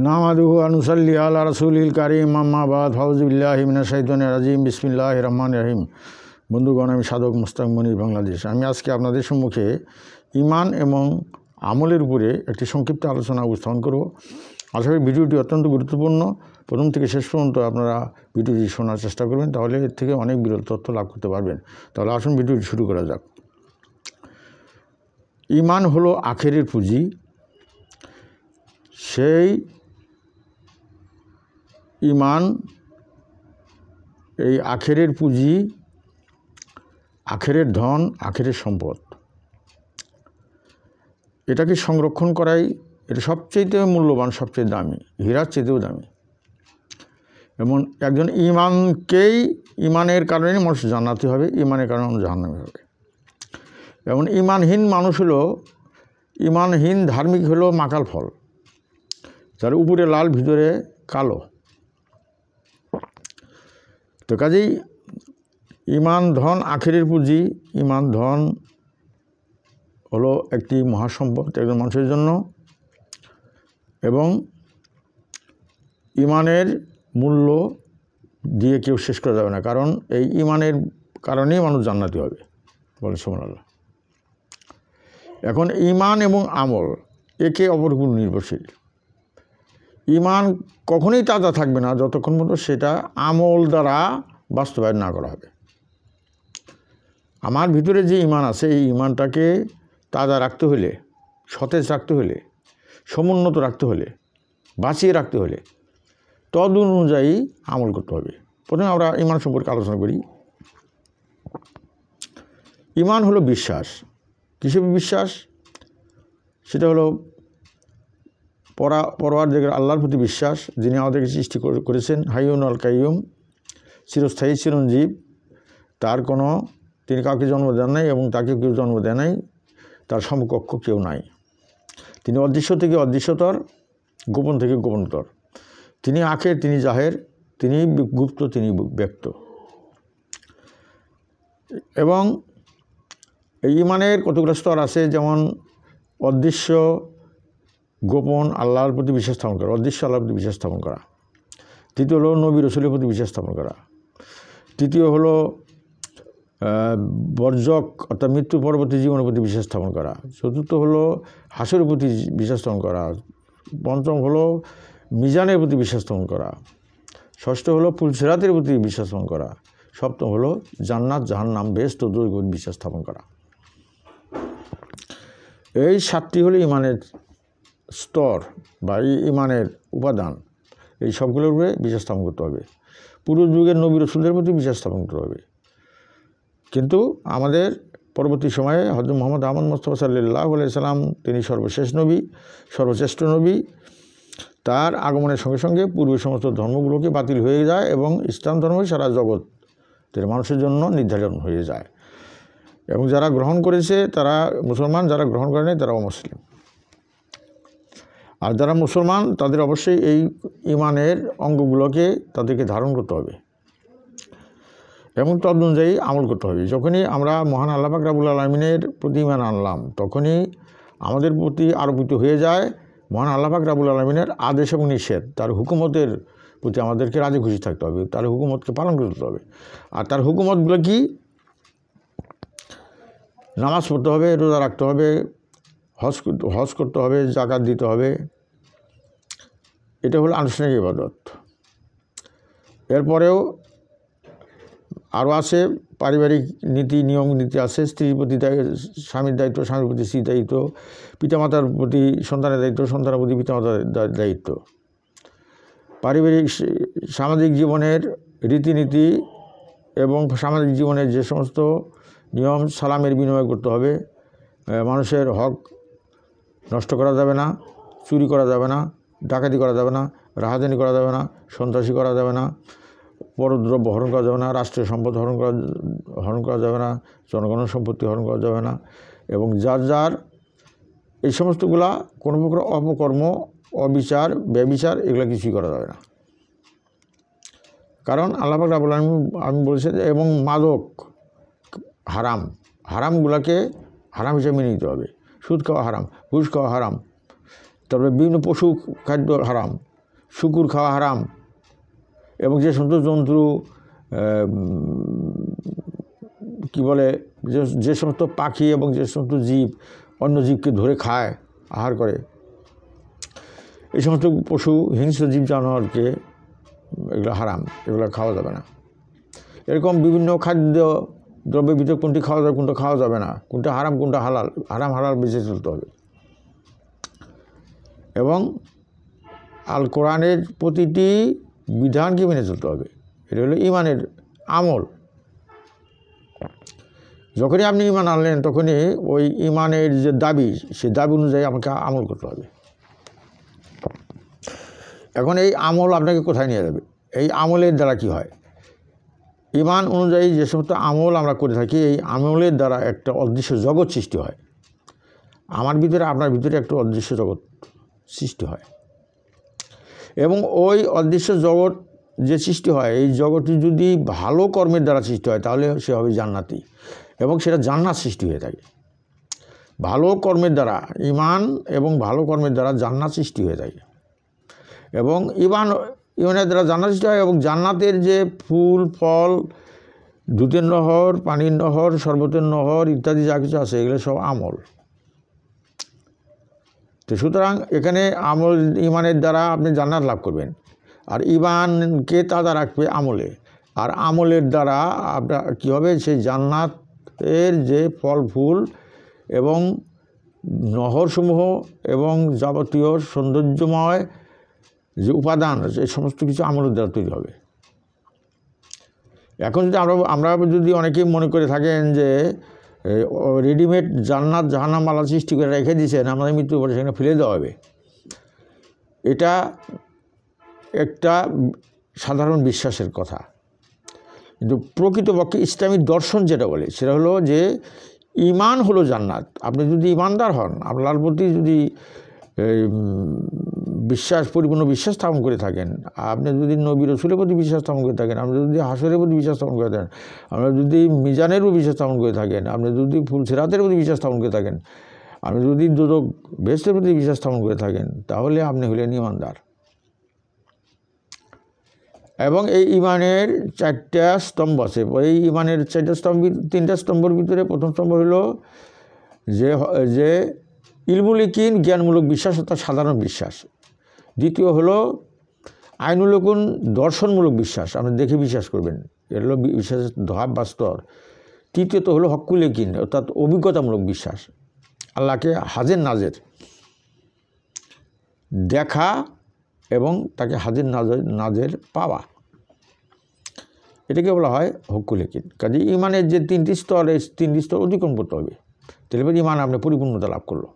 নামাদুহু আনুসাল্লি আলা রাসূলিল কারীম আম্মা বাদ ফাউযু বিল্লাহি মিনাশ শাইতানির রাজিম বিসমিল্লাহির রহমানির রহিম। বন্ধুগণ, আমি সাধক মুস্তাক মনির, বাংলাদেশ। আমি আজকে আপনাদের সম্মুখে ঈমান এবং আমলের উপরে একটি সংক্ষিপ্ত আলোচনা উপস্থাপন করব। আশা করি ভিডিওটি অত্যন্ত গুরুত্বপূর্ণ। প্রথম থেকে শেষ পর্যন্ত আপনারা ভিডিওটি শোনার চেষ্টা করবেন, তাহলে এর থেকে অনেক বিরল তথ্য লাভ করতে পারবেন। তাহলে আসুন ভিডিওটি শুরু করা যাক। ঈমান হলো আখেরের পুঁজি। সেই ঈমান, এই আখেরের পুঁজি, আখেরের ধন, আখেরের সম্পদ, এটাকে সংরক্ষণ করাই এটা সবচেয়ে মূল্যবান, সবচেয়ে দামি, হীরার চেয়েও দামি। এবং একজন ঈমানের কারণে মানুষ জান্নাতি হবে, ঈমানের কারণে মানুষ জাহান্নামী হবে। এবং ঈমানহীন মানুষ হলো, ঈমানহীন ধার্মিক হলো মাকাল ফল, যার উপরে লাল ভিতরে কালো। তো কাজেই ঈমান ধন আখেরের পুঁজি। ঈমান ধন হলো একটি মহাসম্পদ একজন মানুষের জন্য, এবং ঈমানের মূল্য দিয়ে কেউ শেষ করা যাবে না, কারণ এই ঈমানের কারণেই মানুষ জান্নাতি হবে বলে সুবহানাল্লাহ। এখন ঈমান এবং আমল একে অপরের উপর নির্ভরশীল। ঈমান কখনোই তাজা থাকবে না যতক্ষণ পর্যন্ত সেটা আমল দ্বারা বাস্তবায়ন না করা হবে। আমার ভিতরে যে ঈমান আছে, এই ঈমানটাকে তাজা রাখতে হলে, সতেজ রাখতে হলে, সমুন্নত রাখতে হলে, বাঁচিয়ে রাখতে হলে তদ অনুযায়ী আমল করতে হবে। প্রথমে আমরা ঈমান সম্পর্কে আলোচনা করি। ঈমান হলো বিশ্বাস। কিসের বিশ্বাস? সেটা হলো পরওয়ারদিগার আল্লাহর প্রতি বিশ্বাস, যিনি আমাদেরকে সৃষ্টি করেছেন, হাইয়ুন আল কাইয়ুম, চিরস্থায়ী চিরঞ্জীব। তিনি কাউকে জন্ম দেন নাই এবং তাকে কেউ জন্ম দেয় নাই, তার সমকক্ষ কেউ নাই। তিনি অদৃশ্য থেকে অদৃশ্যতর, গোপন থেকে গোপনতর। তিনি আখের, তিনি জাহের, তিনি গুপ্ত, তিনি ব্যক্ত। এবং এই ঈমানের কতগুলো স্তর আছে, যেমন অদৃশ্য, গোপন আল্লাহর প্রতি বিশ্বাস স্থাপন করা, অদৃশ্য আল্লাহর প্রতি বিশ্বাস স্থাপন করা। তৃতীয় হলো নবী রসুলের প্রতি বিশ্বাস স্থাপন করা। তৃতীয় হলো বর্জক অর্থাৎ মৃত্যু পরবর্তী জীবনের প্রতি বিশ্বাস স্থাপন করা। চতুর্থ হলো হাসরের প্রতি বিশ্বাস স্থাপন করা। পঞ্চম হলো মিজানের প্রতি বিশ্বাস স্থাপন করা। ষষ্ঠ হলো পুলসিরাতের প্রতি বিশ্বাস স্থাপন করা। সপ্তম হলো জান্নাত, জাহান্নাম, বেহেশত, দোজখের প্রতি বিশ্বাস স্থাপন করা। এই সাতটি হলো ঈমানের স্তর বা ঈমানের উপাদান। এই সবগুলোর উপরে বিশ্বাস স্থাপন করতে হবে। পুরো যুগের নবী রসুলদের প্রতি বিশ্বাস স্থাপন করতে হবে। কিন্তু আমাদের পরবর্তী সময়ে হযরত মুহাম্মদ আহমদ মুস্তাফা সাল্লাল্লাহু আলাইহি সাল্লাম, তিনি সর্বশেষ নবী, সর্বশ্রেষ্ঠ নবী। তার আগমনের সঙ্গে সঙ্গে পূর্বের সমস্ত ধর্মগুলোকে বাতিল হয়ে যায় এবং ইসলাম ধর্মই সারা জগতের মানুষের জন্য নির্ধারণ হয়ে যায়। এবং যারা গ্রহণ করেছে তারা মুসলমান, যারা গ্রহণ করেনি তারা অমুসলিম। আর যারা মুসলমান তাদের অবশ্যই এই ঈমানের অঙ্গগুলোকে তাদেরকে ধারণ করতে হবে এবং তদ অনুযায়ী আমল করতে হবে। যখনই আমরা মহান আল্লাহ পাক রব্বুল আলামিনের প্রতি ঈমান আনলাম, তখনই আমাদের প্রতি আরোপিত হয়ে যায় মহান আল্লাহ পাক রব্বুল আলামিনের আদেশ এবং নিষেধ। তার হুকুমতের প্রতি আমাদেরকে রাজি খুশি থাকতে হবে, তার হুকুমতকে পালন করতে হবে। আর তার হুকুমতগুলো কি? নামাজ পড়তে হবে, রোজা রাখতে হবে, হজ করতে হবে, যাকাত দিতে হবে। এটা হলো আনুষ্ঠানিক ইবাদত। এরপরেও আরও আছে পারিবারিক নীতি, নিয়ম নীতি আছে। স্ত্রীর প্রতি স্বামীর দায়িত্ব, স্বামীর প্রতি স্ত্রীর দায়িত্ব, পিতামাতার প্রতি সন্তানের দায়িত্ব, সন্তানের প্রতি পিতামাতার দায়িত্ব। পারিবারিক সামাজিক জীবনের রীতিনীতি এবং সামাজিক জীবনের যে সমস্ত নিয়ম, সালামের বিনিময় করতে হবে। মানুষের হক নষ্ট করা যাবে না, চুরি করা যাবে না, ডাকাতি করা যাবে না, রাহাজানি করা যাবে না, সন্ত্রাসী করা যাবে না, পরদ্রব্য হরণ করা যাবে না, রাষ্ট্রীয় সম্পদ হরণ করা যাবে না, জনগণের সম্পত্তি হরণ করা যাবে না। এবং যার এই সমস্তগুলা কোনো প্রকার অপকর্ম, অবিচার, ব্যভিচার এগুলো কিছুই করা যাবে না। কারণ আল্লাহ পাক রব্বুল আলামিন আমি বলেছি, এবং মাদক, হারামগুলোকে হারাম হিসেবে মেনে নিতে হবে। সুদ খাওয়া হারাম, ঘুষ খাওয়া হারাম, তারপরে বিভিন্ন পশু খাদ্য হারাম, শুকুর খাওয়া হারাম, এবং যে সমস্ত জন্তু কি বলে যে সমস্ত পাখি এবং যে সমস্ত জীব অন্য জীবকে ধরে খায়, আহার করে, এই সমস্ত পশু, হিংস্র জীব জানোয়ারকে এগুলো হারাম, এগুলো খাওয়া যাবে না। এরকম বিভিন্ন খাদ্য দ্রব্যের ভিতরে কোনটি খাওয়া যাবে, কোনটা খাওয়া যাবে না, কোনটা হারাম, কোনটা হালাল, হারাম হালাল বেঁচে চলতে হবে। এবং আল কোরআনের প্রতিটি বিধানকে মেনে চলতে হবে। এটা হলো ইমানের আমল। যখনই আপনি ইমান আনলেন তখনই ওই ইমানের যে দাবি, সেই দাবি অনুযায়ী আমাকে আমল করতে হবে। এখন এই আমল আপনাকে কোথায় নিয়ে যাবে? এই আমলের দ্বারা কি হয়? ইমান অনুযায়ী যে সমস্ত আমল আমরা করে থাকি, এই আমলের দ্বারা একটা অদৃশ্য জগৎ সৃষ্টি হয়। আমার ভিতরে, আপনার ভিতরে একটা অদৃশ্য জগৎ সৃষ্টি হয়, এবং ওই অদৃশ্য জগৎ যে সৃষ্টি হয়, এই জগৎটি যদি ভালো কর্মের দ্বারা সৃষ্টি হয় তাহলে সে হবে জান্নাতি, এবং সেটা জান্নাত সৃষ্টি হয়ে থাকে। ভালো কর্মের দ্বারা, ইমান এবং ভালো কর্মের দ্বারা জান্নাত সৃষ্টি হয়ে থাকে, এবং ইমানের দ্বারা জান্নাত সৃষ্টি হয়। এবং জান্নাতের যে ফুল ফল, দুধের নহর, পানির নহর, শরবতের নহর ইত্যাদি যা কিছু আছে, এগুলো সব আমল। তো সুতরাং এখানে আমল, ইমানের দ্বারা আপনি জান্নাত লাভ করবেন, আর ইমানকে তাজা রাখবে আমলে, আর আমলের দ্বারা আপনার কী হবে, সেই জান্নাতের যে ফল ফুল এবং নহরসমূহ এবং যাবতীয় সৌন্দর্যময় যে উপাদান, এই সমস্ত কিছু আমলের দ্বারা তৈরি হবে। এখন যদি আমরা যদি অনেকেই মনে করে থাকেন যে রেডিমেড জান্নাত জাহান্নাম আল্লাহ সৃষ্টি করে রেখে দিয়েছেন, আমাদের মৃত্যুর পরে সেখানে ফেলে দেওয়া হবে, এটা একটা সাধারণ বিশ্বাসের কথা। কিন্তু প্রকৃতপক্ষে ইসলামী দর্শন যেটা বলে সেটা হলো যে ইমান হলো জান্নাত। আপনি যদি ইমানদার হন, আল্লাহর প্রতি যদি বিশ্বাস, পরিপূর্ণ বিশ্বাস স্থাপন করে থাকেন, আপনি যদি নবী রাসূলের প্রতি বিশ্বাস স্থাপন করে থাকেন, আপনি যদি হাসরের প্রতি বিশ্বাস স্থাপন করে থাকেন, আপনি যদি মিজানের প্রতি বিশ্বাস স্থাপন করে থাকেন, আপনি যদি ফুল সিরাতের প্রতি বিশ্বাস স্থাপন করে থাকেন, আপনি যদি দোজখ বেহেশতের প্রতি বিশ্বাস স্থাপন করে থাকেন, তাহলে আপনি হলেন ইমানদার। এবং এই ইমানের 4টা স্তম্ভ আছে। এই ইমানের 4টা স্তম্ভ, 3টা স্তম্ভের ভিতরে প্রথম স্তম্ভ হলো যে ইলমুল ইয়াকিন, জ্ঞানমূলক বিশ্বাস অর্থাৎ সাধারণ বিশ্বাস। দ্বিতীয় হলো আইনুল ইয়াকিন, দর্শনমূলক বিশ্বাস, আপনি দেখে বিশ্বাস করবেন, এটা হলো বিশ্বাসের ধাপ বা স্তর। তৃতীয়ত হলো হক্কুল ইয়াকিন অর্থাৎ অভিজ্ঞতামূলক বিশ্বাস, আল্লাহকে হাজির নাজের দেখা এবং তাকে হাজির নাজের পাওয়া, এটাকে বলা হয় হক্কুল ইয়াকিন। কাজে ইমানের যে 3টি স্তর, এই 3টি স্তর অতিক্রম করতে হবে, তাহলে ইমান আপনি পরিপূর্ণতা লাভ করলো।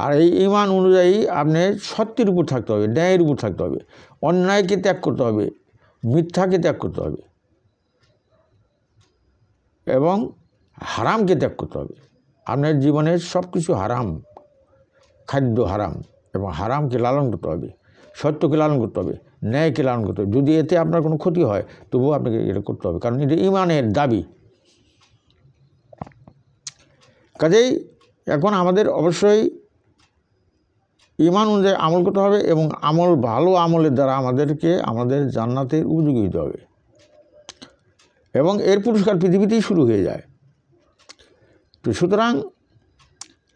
আর এই ইমান অনুযায়ী আপনি সত্যের উপর থাকতে হবে, ন্যায়ের উপর থাকতে হবে, অন্যায়কে ত্যাগ করতে হবে, মিথ্যাকে ত্যাগ করতে হবে, এবং হারামকে ত্যাগ করতে হবে। আপনার জীবনের সব কিছু হারাম, খাদ্য হারাম, এবং হারামকে লালন করতে হবে, সত্যকে লালন করতে হবে, ন্যায়কে লালন করতে হবে। যদি এতে আপনার কোনো ক্ষতি হয় তবুও আপনাকে এটা করতে হবে, কারণ এটা ইমানের দাবি। কাজেই এখন আমাদের অবশ্যই ইমান অনুযায়ী আমল করতে হবে, এবং ভালো আমলের দ্বারা আমাদেরকে আমাদের জান্নাতের উপযোগী হতে হবে, এবং এর পুরস্কার পৃথিবীতেই শুরু হয়ে যায়। তো সুতরাং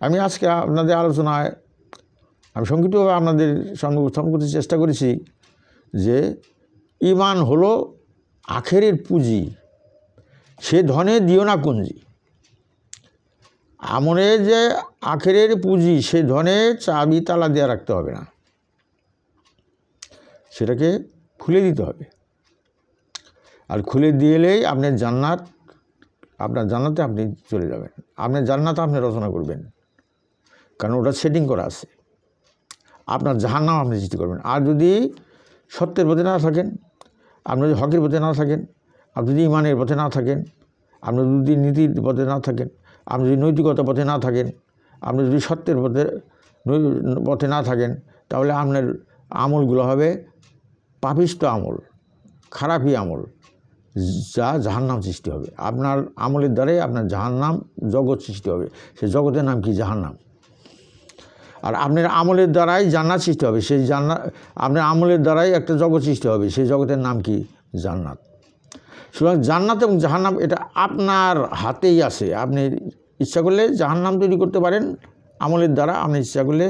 আমি আজকে আপনাদের আলোচনায় আমি সংক্ষিপ্তভাবে আপনাদের সঙ্গে উপস্থাপন করতে চেষ্টা করেছি যে ইমান হলো আখেরের পুঁজি, সে ধনে দিও না কুঞ্জি। আমলের যে আখেরের পুঁজি, সে ধনে চাবি তালা দেওয়া রাখতে হবে না, সেটাকে খুলে দিতে হবে। আর খুলে দিলেই আপনার জান্নাতে আপনি চলে যাবেন, আপনার জান্নাতে আপনি রচনা করবেন, কারণ ওটা সেটিং করা আছে। আপনার জাহান্নাম আপনি সৃষ্টি করবেন। আর যদি সত্যের পথে না থাকেন, আপনি যদি হকের পথে না থাকেন, আপনি যদি ইমানের পথে না থাকেন, আপনি যদি নীতির পথে না থাকেন, আপনি যদি নৈতিকতার পথে না থাকেন, আপনি যদি সত্যের পথে না থাকেন, তাহলে আপনার আমলগুলো হবে পাপিষ্ট আমল, খারাপই আমল, যা জাহান্নাম সৃষ্টি হবে। আপনার আমলের দ্বারাই আপনার জাহান্নাম জগৎ সৃষ্টি হবে, সে জগতের নাম কি? জাহান্নাম। আর আপনার আমলের দ্বারাই জান্নাত সৃষ্টি হবে, সেই জান্নাত আপনার আমলের দ্বারাই একটা জগৎ সৃষ্টি হবে, সেই জগতের নাম কি? জান্নাত। সুতরাং জান্নাত এবং জাহান্নাম এটা আপনার হাতেই আছে। আপনি ইচ্ছা করলে জাহান্নাম তৈরি করতে পারেন আমলের দ্বারা, আপনি ইচ্ছা করলে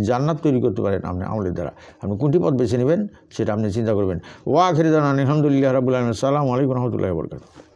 জান্নাত তৈরি করতে পারেন আপনি আমলের দ্বারা। আপনি কোনটি পথ বেছে নেবেন সেটা আপনি চিন্তা করবেন। ওয়া আখির দাওয়ানা আলহামদুলিল্লাহি রাব্বিল আলামিন। আসসালামু আলাইকুম ওয়া রাহমাতুল্লাহি ওয়া বারাকাতুহু।